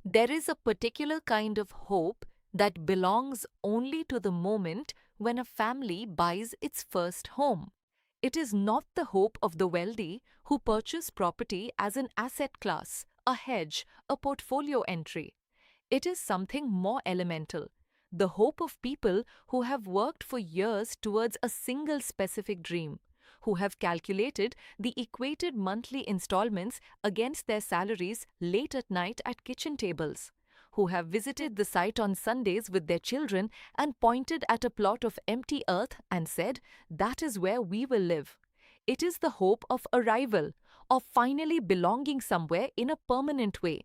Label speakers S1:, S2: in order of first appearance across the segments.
S1: There is a particular kind of hope that belongs only to the moment when a family buys its first home. It is not the hope of the wealthy who purchase property as an asset class, a hedge, a portfolio entry. It is something more elemental. The hope of people who have worked for years towards a single specific dream, who have calculated the equated monthly installments against their salaries late at night at kitchen tables, who have visited the site on Sundays with their children and pointed at a plot of empty earth and said, "That is where we will live." It is the hope of arrival, of finally belonging somewhere in a permanent way.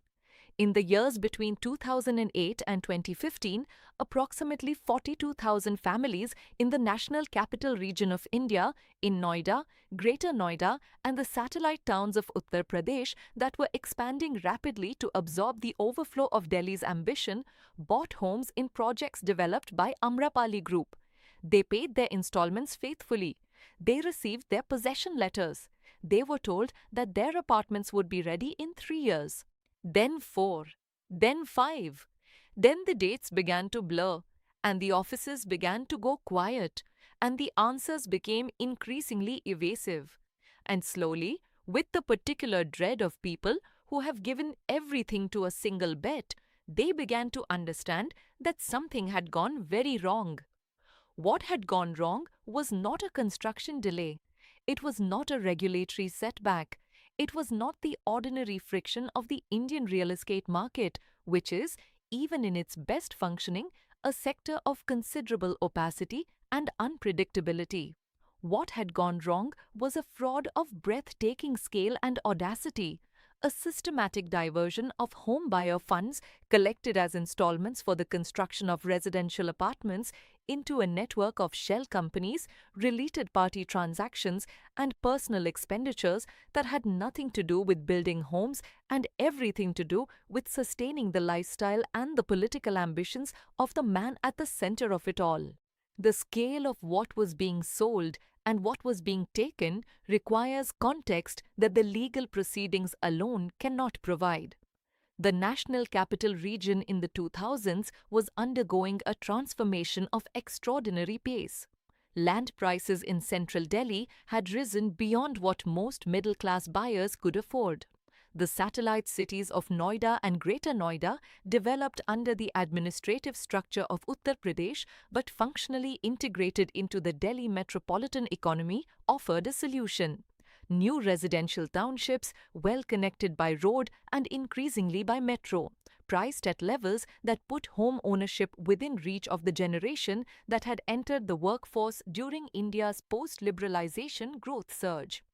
S1: In the years between 2008 and 2015, approximately 42,000 families in the National Capital Region of India, in Noida, Greater Noida, and the satellite towns of Uttar Pradesh that were expanding rapidly to absorb the overflow of Delhi's ambition, bought homes in projects developed by Amrapali Group. They paid their installments faithfully. They received their possession letters. They were told that their apartments would be ready in 3 years. Then 4, then 5. Then the dates began to blur, and the offices began to go quiet, and the answers became increasingly evasive. And slowly, with the particular dread of people who have given everything to a single bet, they began to understand that something had gone very wrong. What had gone wrong was not a construction delay. It was not a regulatory setback. It was not the ordinary friction of the Indian real estate market, which is, even in its best functioning, a sector of considerable opacity and unpredictability. What had gone wrong was a fraud of breathtaking scale and audacity, a systematic diversion of homebuyer funds collected as installments for the construction of residential apartments into a network of shell companies, related party transactions, and personal expenditures that had nothing to do with building homes and everything to do with sustaining the lifestyle and the political ambitions of the man at the center of it all. The scale of what was being sold and what was being taken requires context that the legal proceedings alone cannot provide. The National Capital Region in the 2000s was undergoing a transformation of extraordinary pace. Land prices in central Delhi had risen beyond what most middle-class buyers could afford. The satellite cities of Noida and Greater Noida, developed under the administrative structure of Uttar Pradesh but functionally integrated into the Delhi metropolitan economy, offered a solution. New residential townships, well connected by road and increasingly by metro, priced at levels that put home ownership within reach of the generation that had entered the workforce during India's post-liberalization growth surge.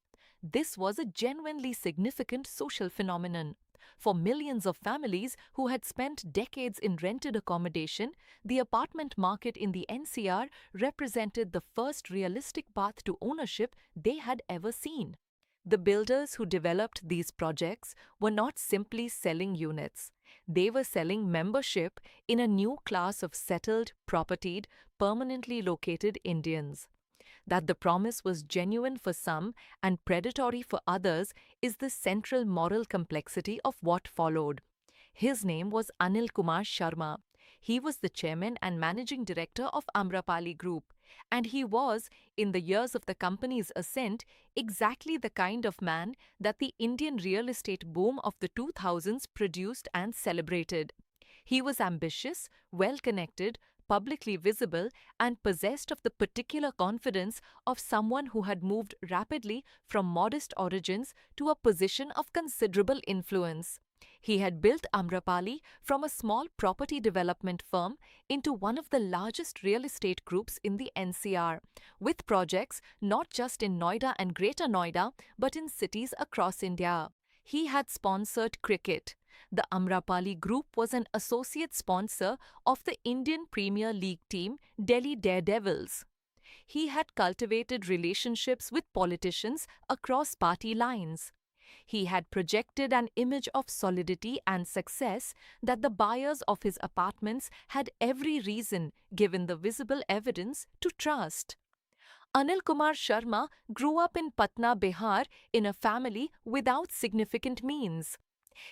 S1: This was a genuinely significant social phenomenon. For millions of families who had spent decades in rented accommodation, the apartment market in the NCR represented the first realistic path to ownership they had ever seen. The builders who developed these projects were not simply selling units. They were selling membership in a new class of settled, propertied, permanently located Indians. That the promise was genuine for some and predatory for others is the central moral complexity of what followed. His name was Anil Kumar Sharma. He was the chairman and managing director of Amrapali Group, and he was, in the years of the company's ascent, exactly the kind of man that the Indian real estate boom of the 2000s produced and celebrated. He was ambitious, well-connected, publicly visible, and possessed of the particular confidence of someone who had moved rapidly from modest origins to a position of considerable influence. He had built Amrapali from a small property development firm into one of the largest real estate groups in the NCR, with projects not just in Noida and Greater Noida but in cities across India. He had sponsored cricket. The Amrapali Group was an associate sponsor of the Indian Premier League team, Delhi Daredevils. He had cultivated relationships with politicians across party lines. He had projected an image of solidity and success that the buyers of his apartments had every reason, given the visible evidence, to trust. Anil Kumar Sharma grew up in Patna, Bihar, in a family without significant means.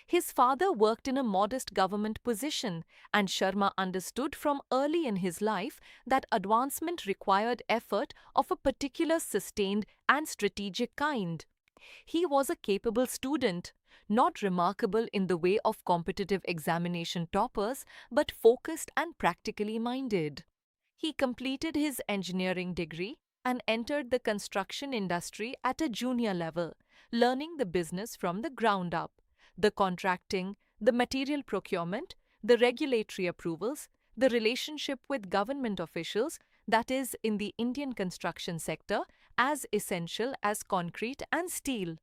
S1: His father worked in a modest government position, and Sharma understood from early in his life that advancement required effort of a particular sustained and strategic kind. He was a capable student, not remarkable in the way of competitive examination toppers, but focused and practically minded. He completed his engineering degree and entered the construction industry at a junior level, learning the business from the ground up. The contracting, the material procurement, the regulatory approvals, the relationship with government officials, that is, in the Indian construction sector, as essential as concrete and steel.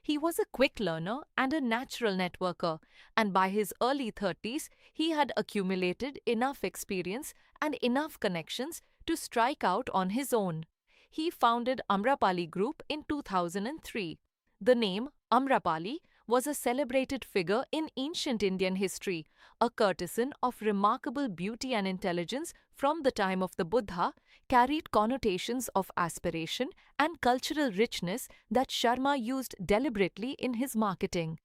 S1: He was a quick learner and a natural networker, and by his early 30s, he had accumulated enough experience and enough connections to strike out on his own. He founded Amrapali Group in 2003. The name Amrapali was a celebrated figure in ancient Indian history, a courtesan of remarkable beauty and intelligence from the time of the Buddha, carried connotations of aspiration and cultural richness that Sharma used deliberately in his marketing.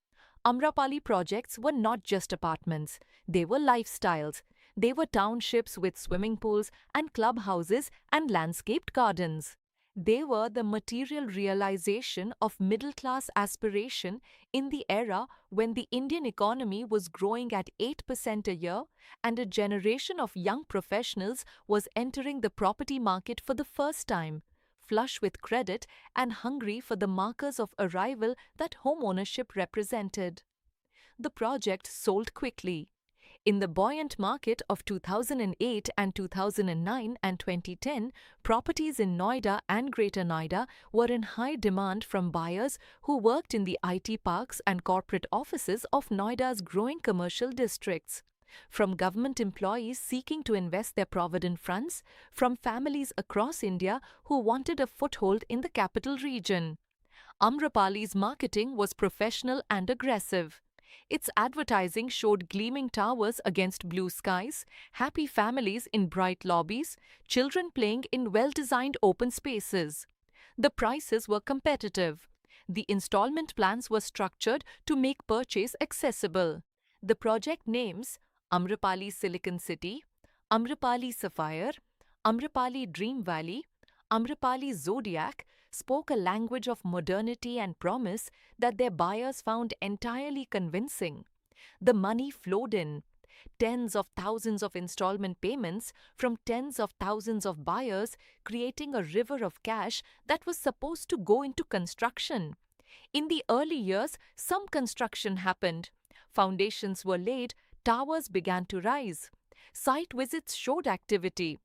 S1: Amrapali projects were not just apartments, they were lifestyles. They were townships with swimming pools and clubhouses and landscaped gardens. They were the material realization of middle-class aspiration in the era when the Indian economy was growing at 8% a year and a generation of young professionals was entering the property market for the first time, flush with credit and hungry for the markers of arrival that homeownership represented. The project sold quickly. In the buoyant market of 2008 and 2009 and 2010, properties in Noida and Greater Noida were in high demand from buyers who worked in the IT parks and corporate offices of Noida's growing commercial districts. From government employees seeking to invest their provident funds, from families across India who wanted a foothold in the capital region. Amrapali's marketing was professional and aggressive. Its advertising showed gleaming towers against blue skies, happy families in bright lobbies, children playing in well-designed open spaces. The prices were competitive. The installment plans were structured to make purchase accessible. The project names Amrapali Silicon City, Amrapali Sapphire, Amrapali Dream Valley, Amrapali Zodiac spoke a language of modernity and promise that their buyers found entirely convincing. The money flowed in. Tens of thousands of installment payments from tens of thousands of buyers, creating a river of cash that was supposed to go into construction. In the early years, some construction happened. Foundations were laid, towers began to rise. Site visits showed activity.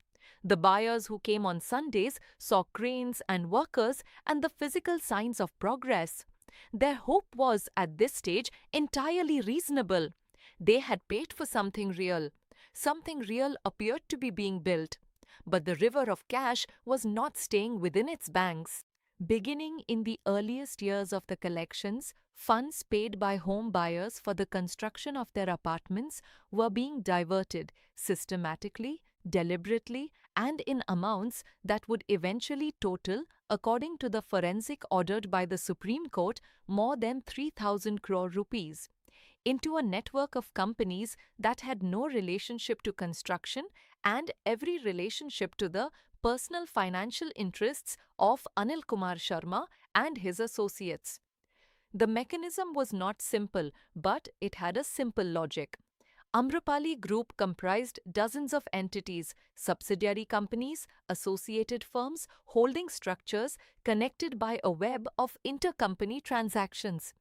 S1: The buyers who came on Sundays saw cranes and workers and the physical signs of progress. Their hope was, at this stage, entirely reasonable. They had paid for something real. Something real appeared to be being built. But the river of cash was not staying within its banks. Beginning in the earliest years of the collections, funds paid by home buyers for the construction of their apartments were being diverted systematically, deliberately, and in amounts that would eventually total, according to the forensic ordered by the Supreme Court, more than 3,000 crore rupees, into a network of companies that had no relationship to construction and every relationship to the personal financial interests of Anil Kumar Sharma and his associates. The mechanism was not simple, but it had a simple logic. Amrapali Group comprised dozens of entities, subsidiary companies, associated firms, holding structures connected by a web of intercompany transactions.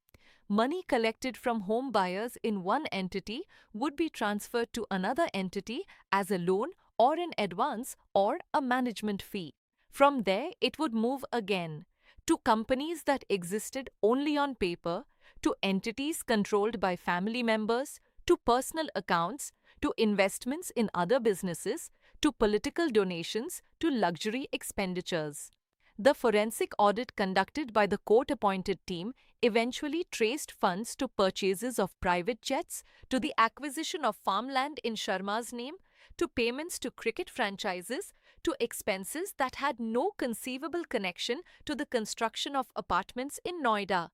S1: Money collected from home buyers in one entity would be transferred to another entity as a loan or an advance or a management fee. From there, it would move again to companies that existed only on paper, to entities controlled by family members, to personal accounts, to investments in other businesses, to political donations, to luxury expenditures. The forensic audit conducted by the court-appointed team eventually traced funds to purchases of private jets, to the acquisition of farmland in Sharma's name, to payments to cricket franchises, to expenses that had no conceivable connection to the construction of apartments in Noida.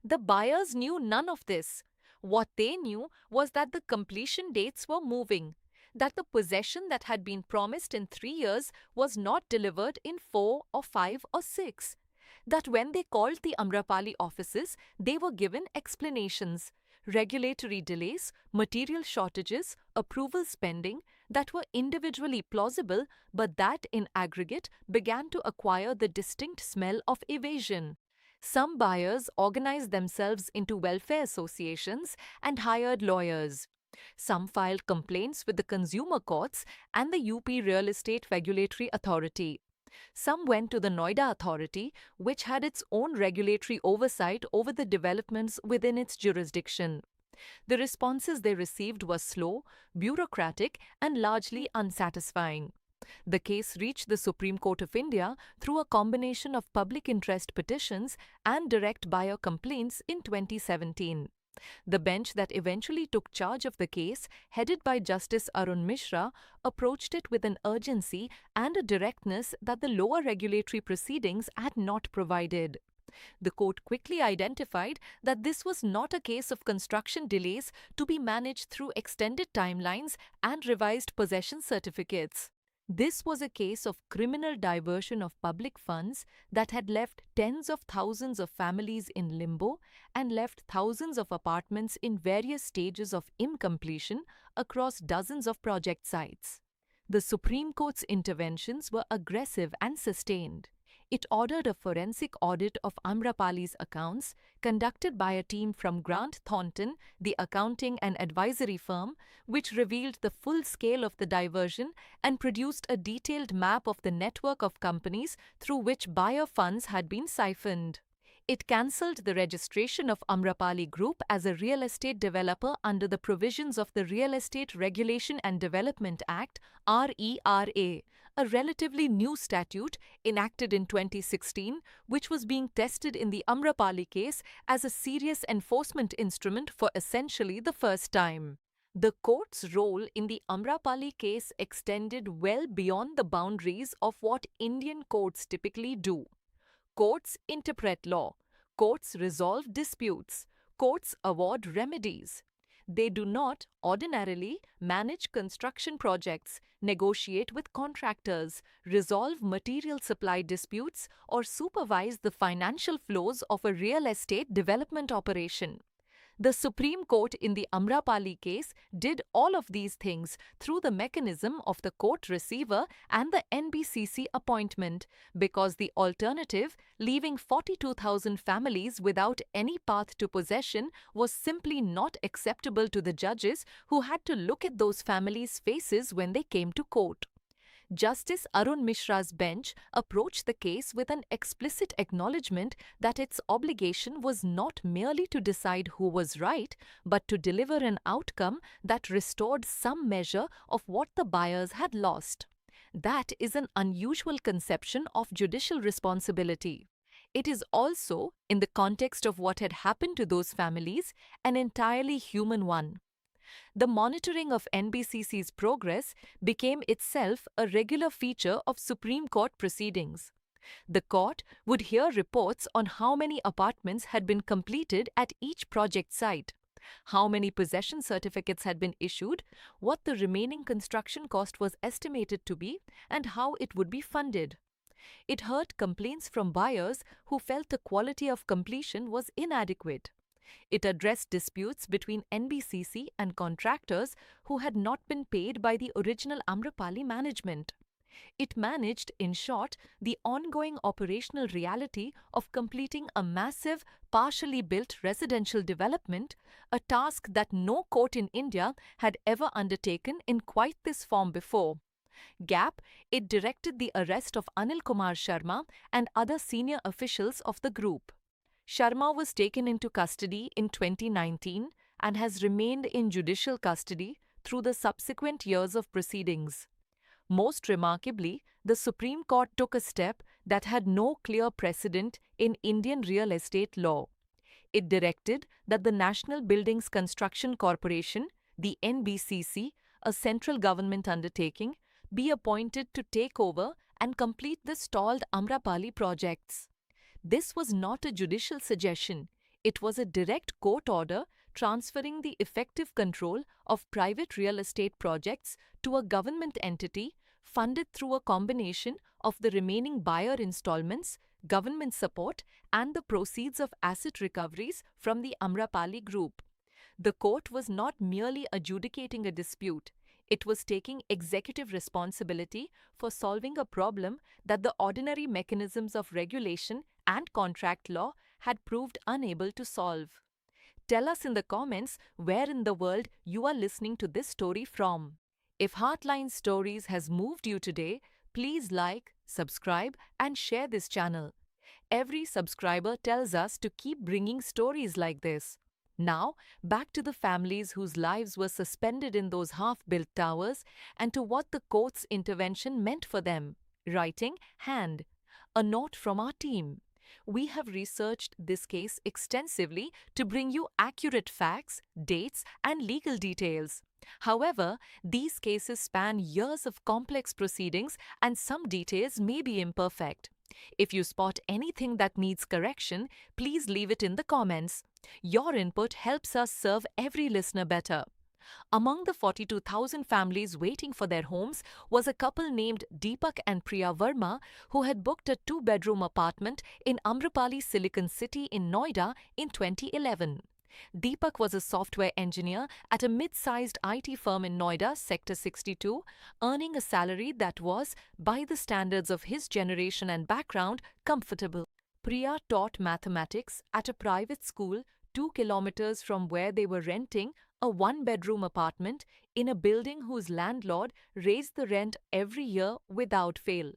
S1: The buyers knew none of this. What they knew was that the completion dates were moving, that the possession that had been promised in 3 years was not delivered in 4 or 5 or 6. That when they called the Amrapali offices, they were given explanations, regulatory delays, material shortages, approvals pending, that were individually plausible but that in aggregate began to acquire the distinct smell of evasion. Some buyers organized themselves into welfare associations and hired lawyers. Some filed complaints with the consumer courts and the UP Real Estate Regulatory Authority. Some went to the Noida Authority, which had its own regulatory oversight over the developments within its jurisdiction. The responses they received were slow, bureaucratic, and largely unsatisfying. The case reached the Supreme Court of India through a combination of public interest petitions and direct buyer complaints in 2017. The bench that eventually took charge of the case, headed by Justice Arun Mishra, approached it with an urgency and a directness that the lower regulatory proceedings had not provided. The court quickly identified that this was not a case of construction delays to be managed through extended timelines and revised possession certificates. This was a case of criminal diversion of public funds that had left tens of thousands of families in limbo and left thousands of apartments in various stages of incompletion across dozens of project sites. The Supreme Court's interventions were aggressive and sustained. It ordered a forensic audit of Amrapali's accounts, conducted by a team from Grant Thornton, the accounting and advisory firm, which revealed the full scale of the diversion and produced a detailed map of the network of companies through which buyer funds had been siphoned. It cancelled the registration of Amrapali Group as a real estate developer under the provisions of the Real Estate Regulation and Development Act, RERA, a relatively new statute enacted in 2016, which was being tested in the Amrapali case as a serious enforcement instrument for essentially the first time. The court's role in the Amrapali case extended well beyond the boundaries of what Indian courts typically do. Courts interpret law. Courts resolve disputes. Courts award remedies. They do not, ordinarily, manage construction projects, negotiate with contractors, resolve material supply disputes, or supervise the financial flows of a real estate development operation. The Supreme Court in the Amrapali case did all of these things through the mechanism of the court receiver and the NBCC appointment, because the alternative, leaving 42,000 families without any path to possession, was simply not acceptable to the judges who had to look at those families' faces when they came to court. Justice Arun Mishra's bench approached the case with an explicit acknowledgement that its obligation was not merely to decide who was right, but to deliver an outcome that restored some measure of what the buyers had lost. That is an unusual conception of judicial responsibility. It is also, in the context of what had happened to those families, an entirely human one. The monitoring of NBCC's progress became itself a regular feature of Supreme Court proceedings. The court would hear reports on how many apartments had been completed at each project site, how many possession certificates had been issued, what the remaining construction cost was estimated to be, and how it would be funded. It heard complaints from buyers who felt the quality of completion was inadequate. It addressed disputes between NBCC and contractors who had not been paid by the original Amrapali management. It managed, in short, the ongoing operational reality of completing a massive, partially built residential development, a task that no court in India had ever undertaken in quite this form before. Gap, it directed the arrest of Anil Kumar Sharma and other senior officials of the group. Sharma was taken into custody in 2019 and has remained in judicial custody through the subsequent years of proceedings. Most remarkably, the Supreme Court took a step that had no clear precedent in Indian real estate law. It directed that the National Buildings Construction Corporation, the NBCC, a central government undertaking, be appointed to take over and complete the stalled Amrapali projects. This was not a judicial suggestion. It was a direct court order transferring the effective control of private real estate projects to a government entity funded through a combination of the remaining buyer installments, government support, and the proceeds of asset recoveries from the Amrapali Group. The court was not merely adjudicating a dispute, it was taking executive responsibility for solving a problem that the ordinary mechanisms of regulation and contract law had proved unable to solve. Tell us in the comments where in the world you are listening to this story from. If HeartLine Stories has moved you today, please like, subscribe, and share this channel. Every subscriber tells us to keep bringing stories like this. Now, back to the families whose lives were suspended in those half-built towers and to what the court's intervention meant for them. Writing, hand. A note from our team. We have researched this case extensively to bring you accurate facts, dates, and legal details. However, these cases span years of complex proceedings and some details may be imperfect. If you spot anything that needs correction, please leave it in the comments. Your input helps us serve every listener better. Among the 42,000 families waiting for their homes was a couple named Deepak and Priya Verma who had booked a 2-bedroom apartment in Amrapali Silicon City in Noida in 2011. Deepak was a software engineer at a mid-sized IT firm in Noida, Sector 62, earning a salary that was, by the standards of his generation and background, comfortable. Priya taught mathematics at a private school 2 kilometers from where they were renting a 1-bedroom apartment in a building whose landlord raised the rent every year without fail.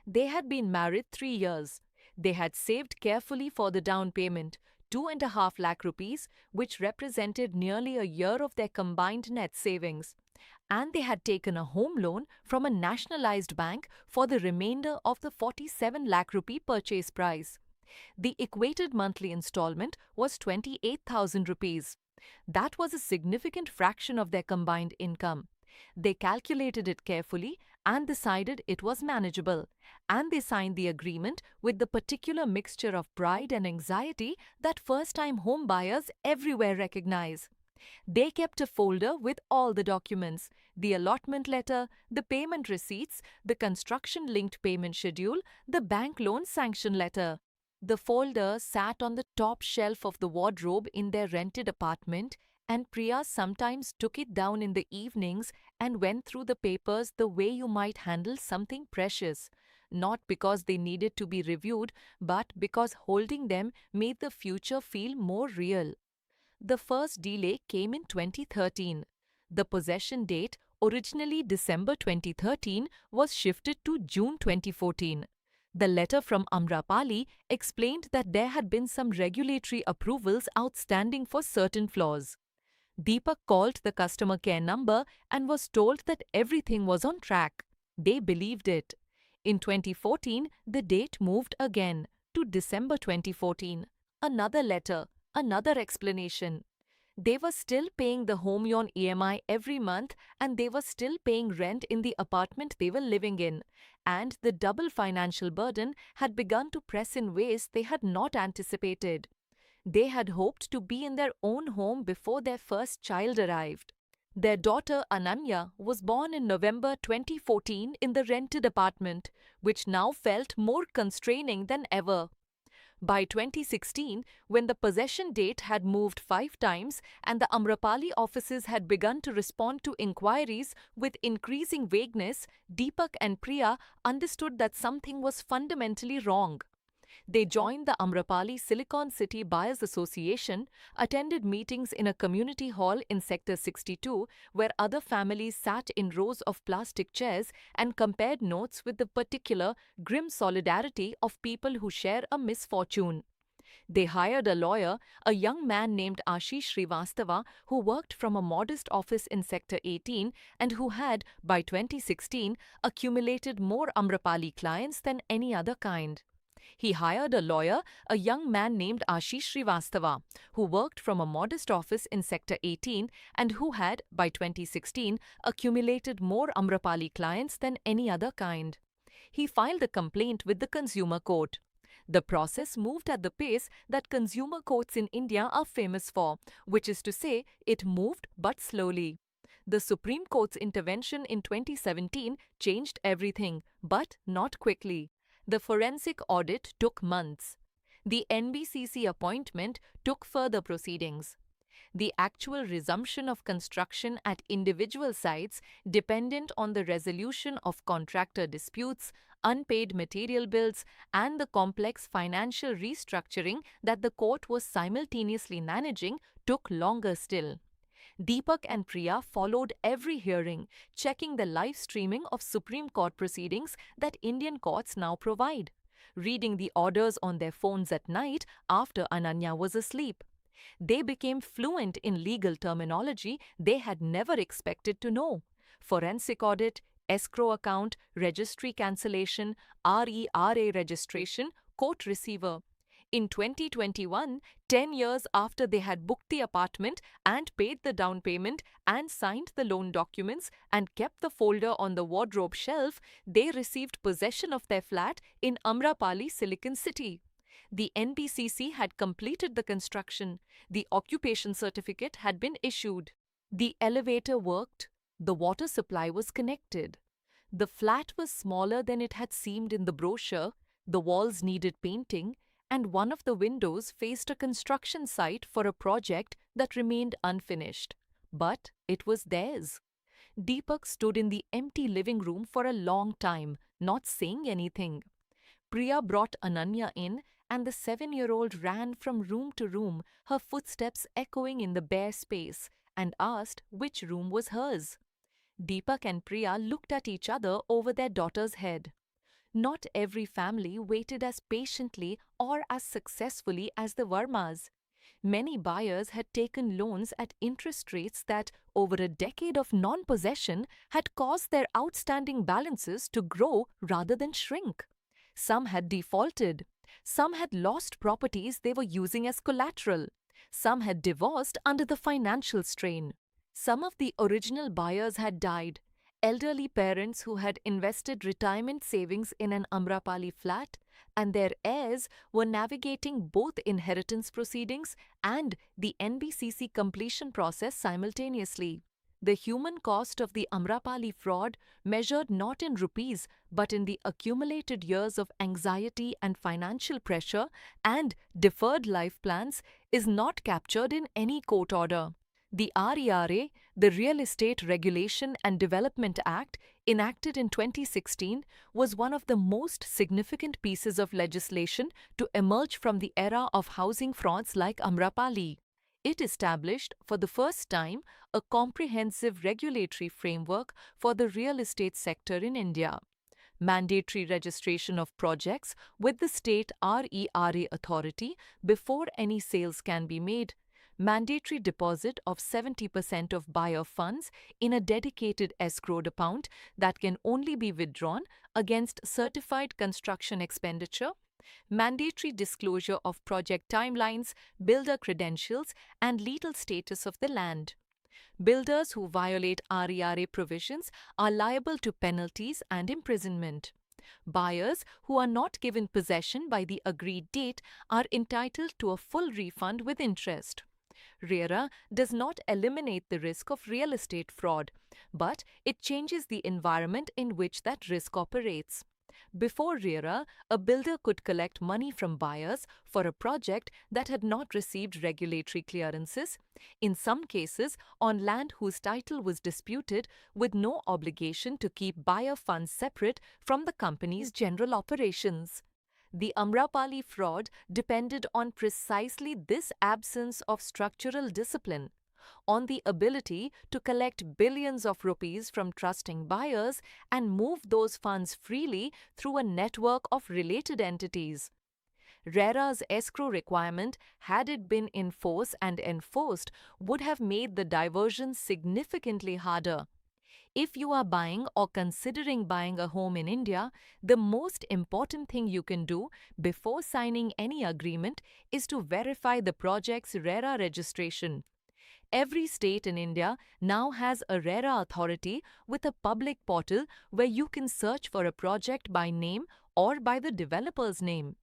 S1: They had been married 3 years. They had saved carefully for the down payment, 2.5 lakh rupees, which represented nearly a year of their combined net savings. And they had taken a home loan from a nationalized bank for the remainder of the 47 lakh rupee purchase price. The equated monthly installment was 28,000 rupees. That was a significant fraction of their combined income. They calculated it carefully and decided it was manageable, and they signed the agreement with the particular mixture of pride and anxiety that first-time home buyers everywhere recognize. They kept a folder with all the documents: the allotment letter, the payment receipts, the construction-linked payment schedule, the bank loan sanction letter. The folder sat on the top shelf of the wardrobe in their rented apartment, and Priya sometimes took it down in the evenings and went through the papers the way you might handle something precious, not because they needed to be reviewed, but because holding them made the future feel more real. The first delay came in 2013. The possession date, originally December 2013, was shifted to June 2014. The letter from Amrapali explained that there had been some regulatory approvals outstanding for certain floors. Deepak called the customer care number and was told that everything was on track. They believed it. In 2014, the date moved again to December 2014. Another letter, another explanation. They were still paying the home loan EMI every month, and they were still paying rent in the apartment they were living in, and the double financial burden had begun to press in ways they had not anticipated. They had hoped to be in their own home before their first child arrived. Their daughter Ananya was born in November 2014 in the rented apartment, which now felt more constraining than ever. By 2016, when the possession date had moved 5 times and the Amrapali offices had begun to respond to inquiries with increasing vagueness, Deepak and Priya understood that something was fundamentally wrong. They joined the Amrapali Silicon City Buyers Association, attended meetings in a community hall in Sector 62 where other families sat in rows of plastic chairs, and compared notes with the particular grim solidarity of people who share a misfortune. They hired a lawyer, a young man named Ashish Srivastava, who worked from a modest office in Sector 18 and who had, by 2016, accumulated more Amrapali clients than any other kind. He hired a lawyer, a young man named Ashish Srivastava, who worked from a modest office in Sector 18 and who had, by 2016, accumulated more Amrapali clients than any other kind. He filed a complaint with the Consumer Court. The process moved at the pace that consumer courts in India are famous for, which is to say, it moved but slowly. The Supreme Court's intervention in 2017 changed everything, but not quickly. The forensic audit took months. The NBCC appointment took further proceedings. The actual resumption of construction at individual sites dependent on the resolution of contractor disputes, unpaid material bills, and the complex financial restructuring that the court was simultaneously managing took longer still. Deepak and Priya followed every hearing, checking the live streaming of Supreme Court proceedings that Indian courts now provide, reading the orders on their phones at night after Ananya was asleep. They became fluent in legal terminology they had never expected to know: forensic audit, escrow account, registry cancellation, RERA registration, court receiver. In 2021, 10 years after they had booked the apartment and paid the down payment and signed the loan documents and kept the folder on the wardrobe shelf, they received possession of their flat in Amrapali, Silicon City. The NBCC had completed the construction. The occupation certificate had been issued. The elevator worked. The water supply was connected. The flat was smaller than it had seemed in the brochure. The walls needed painting, and one of the windows faced a construction site for a project that remained unfinished. But it was theirs. Deepak stood in the empty living room for a long time, not saying anything. Priya brought Ananya in, and the 7-year-old ran from room to room, her footsteps echoing in the bare space, and asked which room was hers. Deepak and Priya looked at each other over their daughter's head. Not every family waited as patiently or as successfully as the Vermas. Many buyers had taken loans at interest rates that, over a decade of non-possession, had caused their outstanding balances to grow rather than shrink. Some had defaulted. Some had lost properties they were using as collateral. Some had divorced under the financial strain. Some of the original buyers had died. Elderly parents who had invested retirement savings in an Amrapali flat, and their heirs were navigating both inheritance proceedings and the NBCC completion process simultaneously. The human cost of the Amrapali fraud, measured not in rupees but in the accumulated years of anxiety and financial pressure and deferred life plans, is not captured in any court order. The RERA, the Real Estate Regulation and Development Act, enacted in 2016, was one of the most significant pieces of legislation to emerge from the era of housing frauds like Amrapali. It established, for the first time, a comprehensive regulatory framework for the real estate sector in India. Mandatory registration of projects with the state RERA authority before any sales can be made. Mandatory deposit of 70% of buyer funds in a dedicated escrowed account that can only be withdrawn against certified construction expenditure. Mandatory disclosure of project timelines, builder credentials, and legal status of the land. Builders who violate RERA provisions are liable to penalties and imprisonment. Buyers who are not given possession by the agreed date are entitled to a full refund with interest. RERA does not eliminate the risk of real estate fraud, but it changes the environment in which that risk operates. Before RERA, a builder could collect money from buyers for a project that had not received regulatory clearances, in some cases on land whose title was disputed, with no obligation to keep buyer funds separate from the company's general operations. The Amrapali fraud depended on precisely this absence of structural discipline, on the ability to collect billions of rupees from trusting buyers and move those funds freely through a network of related entities. RERA's escrow requirement, had it been in force and enforced, would have made the diversion significantly harder. If you are buying or considering buying a home in India, the most important thing you can do before signing any agreement is to verify the project's RERA registration. Every state in India now has a RERA authority with a public portal where you can search for a project by name or by the developer's name.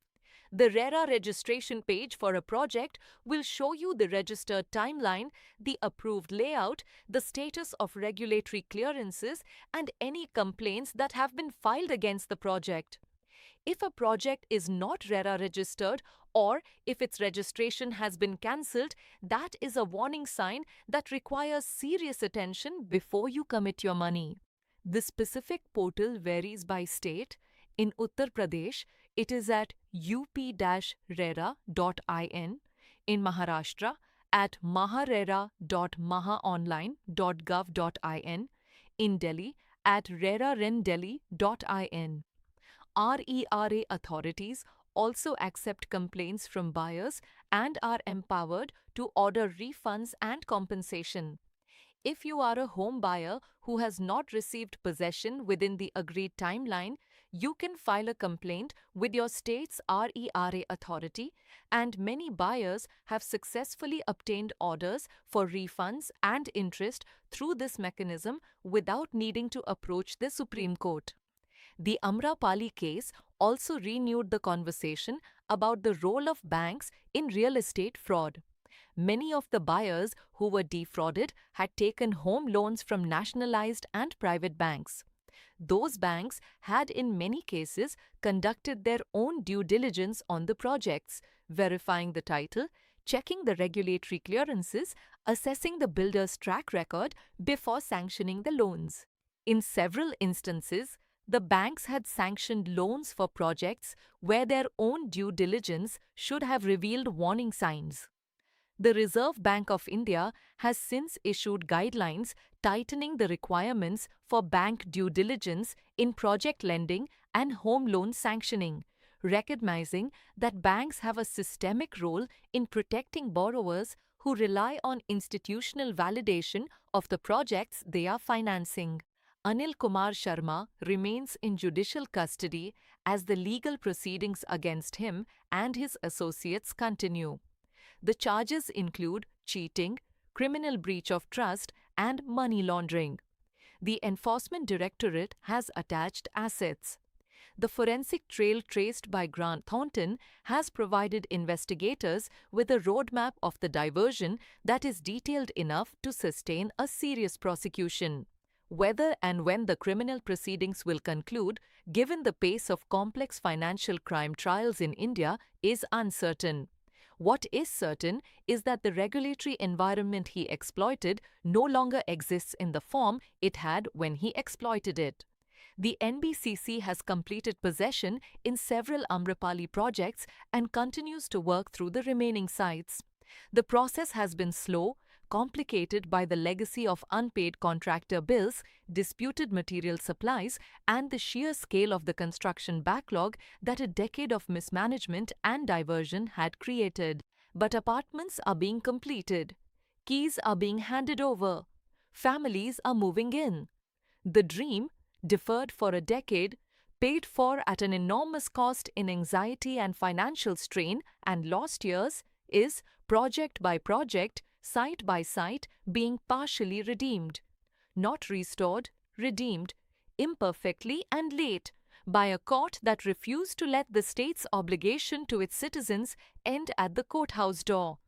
S1: The RERA registration page for a project will show you the registered timeline, the approved layout, the status of regulatory clearances, and any complaints that have been filed against the project. If a project is not RERA registered or if its registration has been cancelled, that is a warning sign that requires serious attention before you commit your money. The specific portal varies by state. In Uttar Pradesh, it is at up-rera.in. In Maharashtra, at maharera.mahaonline.gov.in. In Delhi, at rerarendelhi.in. RERA authorities also accept complaints from buyers and are empowered to order refunds and compensation. If you are a home buyer who has not received possession within the agreed timeline, you can file a complaint with your state's RERA authority, and many buyers have successfully obtained orders for refunds and interest through this mechanism without needing to approach the Supreme Court. The Amrapali case also renewed the conversation about the role of banks in real estate fraud. Many of the buyers who were defrauded had taken home loans from nationalized and private banks. Those banks had in many cases conducted their own due diligence on the projects, verifying the title, checking the regulatory clearances, assessing the builder's track record before sanctioning the loans. In several instances, the banks had sanctioned loans for projects where their own due diligence should have revealed warning signs. The Reserve Bank of India has since issued guidelines tightening the requirements for bank due diligence in project lending and home loan sanctioning, recognizing that banks have a systemic role in protecting borrowers who rely on institutional validation of the projects they are financing. Anil Kumar Sharma remains in judicial custody as the legal proceedings against him and his associates continue. The charges include cheating, criminal breach of trust, and money laundering. The Enforcement Directorate has attached assets. The forensic trail traced by Grant Thornton has provided investigators with a roadmap of the diversion that is detailed enough to sustain a serious prosecution. Whether and when the criminal proceedings will conclude, given the pace of complex financial crime trials in India, is uncertain. What is certain is that the regulatory environment he exploited no longer exists in the form it had when he exploited it. The NBCC has completed possession in several Amrapali projects and continues to work through the remaining sites. The process has been slow, complicated by the legacy of unpaid contractor bills, disputed material supplies, and the sheer scale of the construction backlog that a decade of mismanagement and diversion had created. But apartments are being completed. Keys are being handed over. Families are moving in. The dream, deferred for a decade, paid for at an enormous cost in anxiety and financial strain and lost years, is, project by project, site by site, being partially redeemed. Not restored, redeemed, imperfectly and late, by a court that refused to let the state's obligation to its citizens end at the courthouse door.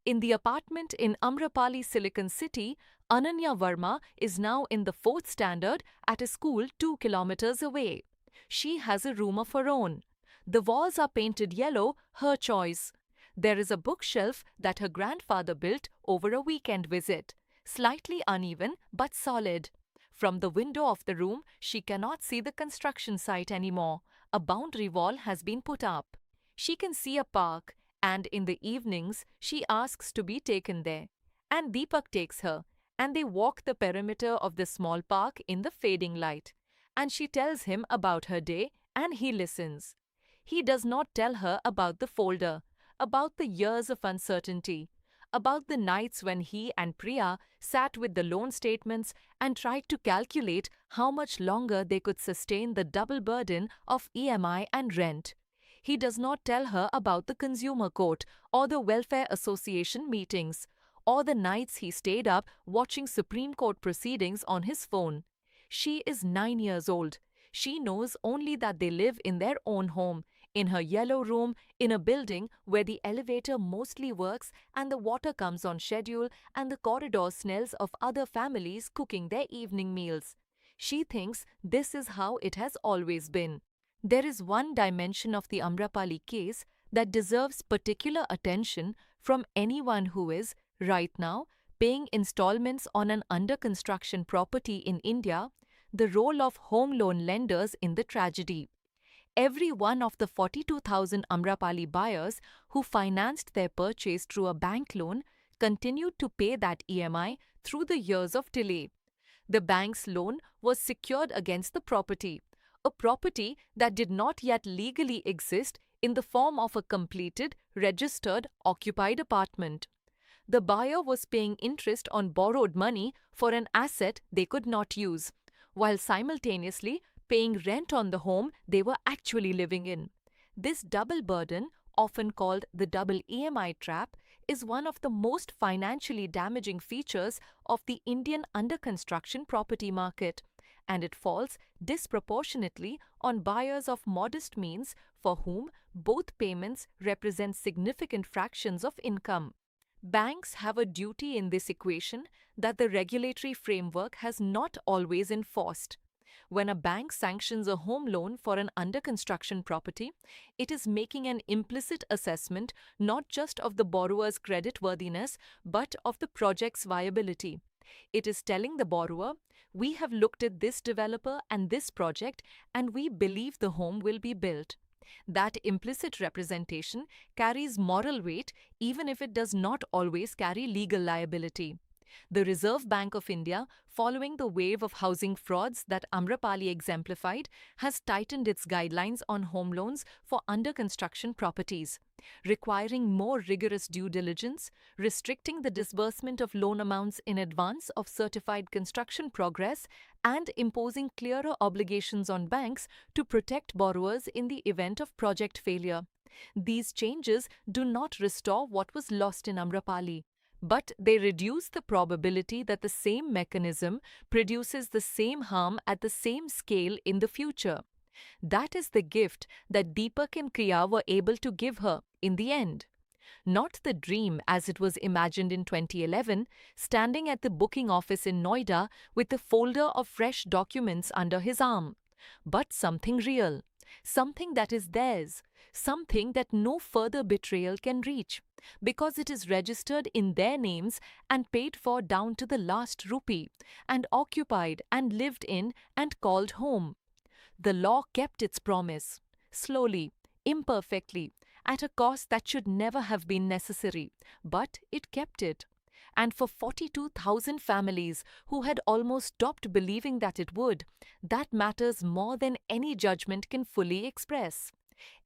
S1: In the apartment in Amrapali, Silicon City, Ananya Verma is now in the 4th standard at a school 2 kilometers away. She has a room of her own. The walls are painted yellow, her choice. There is a bookshelf that her grandfather built over a weekend visit, slightly uneven but solid. From the window of the room, she cannot see the construction site anymore. A boundary wall has been put up. She can see a park, and in the evenings, she asks to be taken there. And Deepak takes her, and they walk the perimeter of the small park in the fading light. And she tells him about her day, and he listens. He does not tell her about the folder, about the years of uncertainty, about the nights when he and Priya sat with the loan statements and tried to calculate how much longer they could sustain the double burden of EMI and rent. He does not tell her about the consumer court or the welfare association meetings, or the nights he stayed up watching Supreme Court proceedings on his phone. She is 9 years old. She knows only that they live in their own home, in her yellow room, in a building where the elevator mostly works and the water comes on schedule and the corridor smells of other families cooking their evening meals. She thinks this is how it has always been. There is one dimension of the Amrapali case that deserves particular attention from anyone who is, right now, paying installments on an under-construction property in India, the role of home loan lenders in the tragedy. Every one of the 42,000 Amrapali buyers who financed their purchase through a bank loan continued to pay that EMI through the years of delay. The bank's loan was secured against the property, a property that did not yet legally exist in the form of a completed, registered, occupied apartment. The buyer was paying interest on borrowed money for an asset they could not use, while simultaneously paying rent on the home they were actually living in. This double burden, often called the double EMI trap, is one of the most financially damaging features of the Indian under-construction property market, and it falls disproportionately on buyers of modest means for whom both payments represent significant fractions of income. Banks have a duty in this equation that the regulatory framework has not always enforced. When a bank sanctions a home loan for an under-construction property, it is making an implicit assessment not just of the borrower's creditworthiness but of the project's viability. It is telling the borrower, "We have looked at this developer and this project and we believe the home will be built." That implicit representation carries moral weight even if it does not always carry legal liability. The Reserve Bank of India, following the wave of housing frauds that Amrapali exemplified, has tightened its guidelines on home loans for under-construction properties, requiring more rigorous due diligence, restricting the disbursement of loan amounts in advance of certified construction progress, and imposing clearer obligations on banks to protect borrowers in the event of project failure. These changes do not restore what was lost in Amrapali, but they reduce the probability that the same mechanism produces the same harm at the same scale in the future. That is the gift that Deepak and Kriya were able to give her in the end. Not the dream as it was imagined in 2011, standing at the booking office in Noida with a folder of fresh documents under his arm, but something real, something that is theirs, something that no further betrayal can reach, because it is registered in their names and paid for down to the last rupee, and occupied and lived in and called home. The law kept its promise, slowly, imperfectly, at a cost that should never have been necessary, but it kept it. And for 42,000 families who had almost stopped believing that it would, that matters more than any judgment can fully express.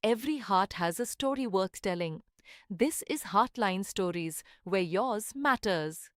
S1: Every heart has a story worth telling. This is HeartLine Stories, where yours matters.